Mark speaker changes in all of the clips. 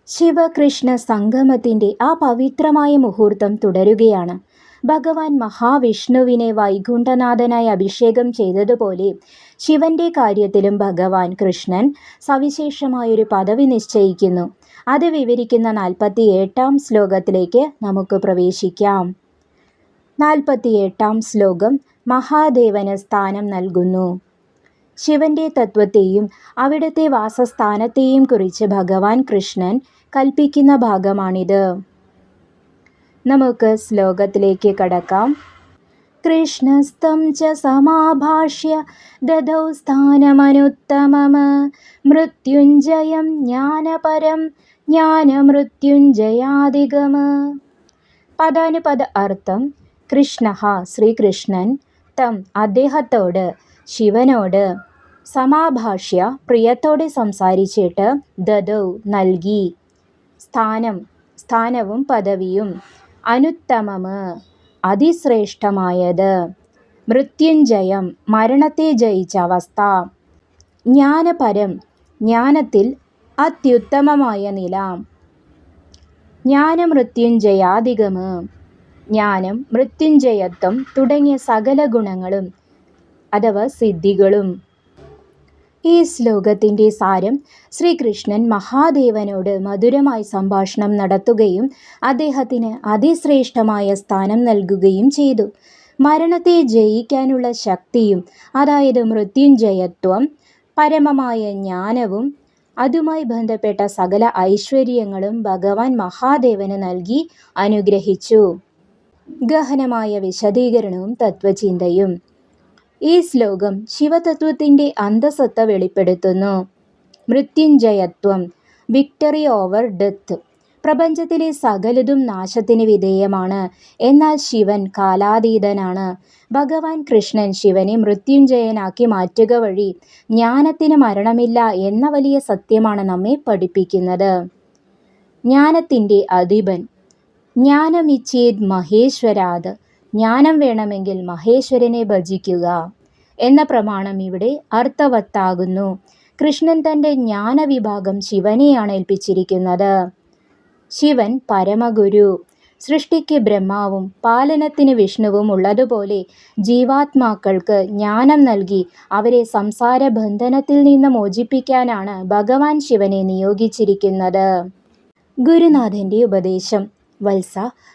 Speaker 1: ശിവകൃഷ്ണ സംഗമത്തിൻ്റെ ആ പവിത്രമായ മുഹൂർത്തം തുടരുകയാണ്. ഭഗവാൻ മഹാവിഷ്ണുവിനെ വൈകുണ്ഠനാഥനായി അഭിഷേകം ചെയ്തതുപോലെ ശിവന്റെ കാര്യത്തിലും ഭഗവാൻ കൃഷ്ണൻ സവിശേഷമായൊരു പദവി നിശ്ചയിക്കുന്നു. അത് വിവരിക്കുന്ന 48-ാം ശ്ലോകത്തിലേക്ക് നമുക്ക് പ്രവേശിക്കാം. 48-ാം ശ്ലോകം മഹാദേവന് സ്ഥാനം നൽകുന്നു. ശിവന്റെ തത്വത്തെയും അവിടുത്തെ വാസസ്ഥാനത്തെയും കുറിച്ച് ഭഗവാൻ കൃഷ്ണൻ കൽപ്പിക്കുന്ന ഭാഗമാണിത്. നമുക്ക് ശ്ലോകത്തിലേക്ക് കടക്കാം. കൃഷ്ണസ്തം ച സമാഭാഷ്യ ദദൗ സ്ഥാനമനുത്തമം മൃത്യുഞ്ജയം ജ്ഞാനപരം ജ്ഞാനമൃത്യുഞ്ജയാധികം. പദാനുപദ അർത്ഥം: കൃഷ്ണ ശ്രീകൃഷ്ണൻ, തം അദ്ദേഹത്തോട്, ശിവനോട്, സമാഭാഷ്യ പ്രിയത്തോടെ സംസാരിച്ചിട്ട്, ദദൗ നൽകി, സ്ഥാനവും പദവിയും, അനുത്തമം അതിശ്രേഷ്ഠമായത്, മൃത്യുഞ്ജയം മരണത്തെ ജയിച്ച അവസ്ഥ, ജ്ഞാനപരം ജ്ഞാനത്തിൽ അത്യുത്തമമായ നില, ജ്ഞാനമൃത്യുഞ്ജയാധികം ജ്ഞാനം, മൃത്യുഞ്ജയത്വം തുടങ്ങിയ സകല ഗുണങ്ങളും അഥവാ സിദ്ധികളും. ഈ ശ്ലോകത്തിൻ്റെ സാരം: ശ്രീകൃഷ്ണൻ മഹാദേവനോട് മധുരമായി സംഭാഷണം നടത്തുകയും അദ്ദേഹത്തിന് അതിശ്രേഷ്ഠമായ സ്ഥാനം നൽകുകയും ചെയ്തു. മരണത്തെ ജയിക്കാനുള്ള ശക്തിയും, അതായത് മൃത്യുഞ്ജയത്വം, പരമമായ ജ്ഞാനവും അതുമായി ബന്ധപ്പെട്ട സകല ഐശ്വര്യങ്ങളും ഭഗവാൻ മഹാദേവന് നൽകി അനുഗ്രഹിച്ചു. ഗഹനമായ വിശദീകരണവും തത്വചിന്തയും. ഈ ശ്ലോകം ശിവതത്വത്തിൻ്റെ അന്തസത്ത വെളിപ്പെടുത്തുന്നു. മൃത്യുഞ്ജയത്വം, വിക്ടറി ഓവർ ഡെത്ത്. പ്രപഞ്ചത്തിലെ സകലതും നാശത്തിന് വിധേയമാണ്, എന്നാൽ ശിവൻ കാലാതീതനാണ്. ഭഗവാൻ കൃഷ്ണൻ ശിവനെ മൃത്യുഞ്ജയനാക്കി മാറ്റുക വഴി ജ്ഞാനത്തിന് മരണമില്ല എന്ന വലിയ സത്യമാണ് നമ്മെ പഠിപ്പിക്കുന്നത്. ജ്ഞാനത്തിൻ്റെ അധിപൻ. ജ്ഞാനമിച്ഛേദ് മഹേശ്വരാത്. ജ്ഞാനം വേണമെങ്കിൽ മഹേശ്വരനെ ഭജിക്കുക എന്ന പ്രമാണം ഇവിടെ അർത്ഥവത്താകുന്നു. കൃഷ്ണൻ തൻ്റെ ജ്ഞാനവിഭാഗം ശിവനെയാണ് ഏൽപ്പിച്ചിരിക്കുന്നത്. ശിവൻ പരമഗുരു. സൃഷ്ടിക്ക് ബ്രഹ്മാവും പാലനത്തിന് വിഷ്ണുവും ഉള്ളതുപോലെ ജീവാത്മാക്കൾക്ക് ജ്ഞാനം നൽകി അവരെ സംസാര ബന്ധനത്തിൽ നിന്ന് മോചിപ്പിക്കാനാണ് ഭഗവാൻ ശിവനെ നിയോഗിച്ചിരിക്കുന്നത്. ഗുരുനാഥൻ്റെ ഉപദേശം: വത്സ,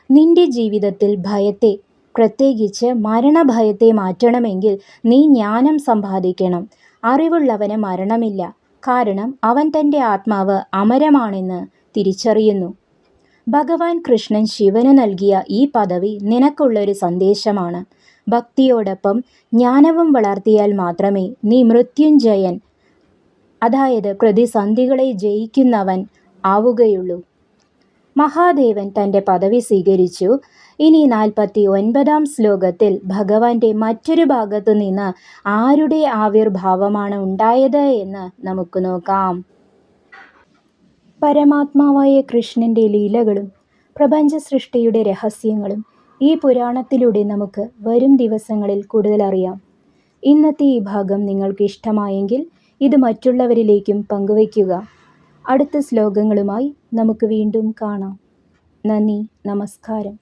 Speaker 1: നിന്റെ ജീവിതത്തിൽ ഭയത്തെ, പ്രത്യേകിച്ച് മരണഭയത്തെ മാറ്റണമെങ്കിൽ നീ ജ്ഞാനം സമ്പാദിക്കണം. അറിവുള്ളവന് മരണമില്ല, കാരണം അവൻ തൻ്റെ ആത്മാവ് അമരമാണെന്ന് തിരിച്ചറിയുന്നു. ഭഗവാൻ കൃഷ്ണൻ ശിവന് നൽകിയ ഈ പദവി നിനക്കുള്ളൊരു സന്ദേശമാണ്. ഭക്തിയോടൊപ്പം ജ്ഞാനവും വളർത്തിയാൽ മാത്രമേ നീ മൃത്യുഞ്ജയൻ, അതായത് പ്രതിസന്ധികളെ ജയിക്കുന്നവൻ ആവുകയുള്ളൂ. മഹാദേവൻ തൻ്റെ പദവി സ്വീകരിച്ചു. ഇനി 49-ാം ശ്ലോകത്തിൽ ഭഗവാന്റെ മറ്റൊരു ഭാഗത്തു നിന്ന് ആരുടെ ആവിർഭാവമാണ് ഉണ്ടായത് എന്ന് നമുക്ക് നോക്കാം. പരമാത്മാവായ കൃഷ്ണൻ്റെ ലീലകളും പ്രപഞ്ച സൃഷ്ടിയുടെ രഹസ്യങ്ങളും ഈ പുരാണത്തിലൂടെ നമുക്ക് വരും ദിവസങ്ങളിൽ കൂടുതൽ അറിയാം. ഇന്നത്തെ ഈ ഭാഗം നിങ്ങൾക്ക് ഇഷ്ടമായെങ്കിൽ ഇത് മറ്റുള്ളവരിലേക്കും പങ്കുവയ്ക്കുക. അടുത്ത ശ്ലോകങ്ങളുമായി നമുക്ക് വീണ്ടും കാണാം. നന്ദി, നമസ്കാരം.